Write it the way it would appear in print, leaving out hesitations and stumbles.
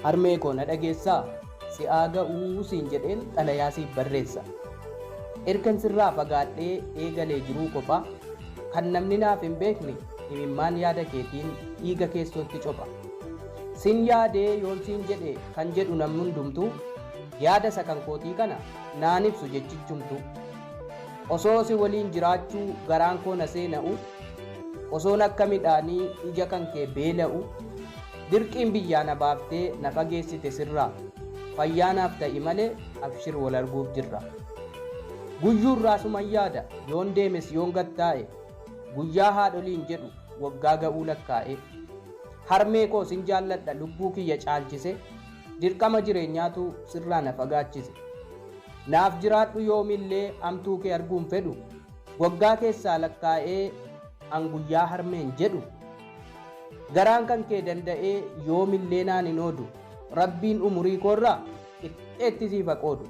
harmee koo na dhageessaa si aaga'uu siin jedheen xalayaa siif barreessa. Ergan sirraa fagaadhee eegalee jiruu kophaa kan namni naaf hin beekne imimmaan yaada keetiin dhiiga keessootti copha. Sin yaadee yoon siin jedhe kan jedhu namni hundumtuu yaada isa kan kootii kana naan ibsu jechichumtu. Osoo si waliin jiraachuu garaan koo na seena'u osoon akka midhaanii ija kan kee beela'u dirqiin biyyaa na baaftee na fageessite sirraa fayyaanaaf ta'i malee abshir wal arguuf jirra. Guyyuurraa suman yaada yoon deemes yoon gattaa'e guyyaa haadholiin jedhu waggaa ga'uu lakkaa'e. Harmee koo sin jaalladha lubbuu kiyya caalchise dirqama jireenyaatu sirraa na fagaachise. Naaf jiraadhu yoomillee amtuu kee arguun fedhu waggaa keessaa lakkaa'ee an guyyaa harmeen jedhu. Garaan kan kee danda'ee yoomillee naan hin oodu rabbiin umurii koorraa qixxeetti siif haa qoodu.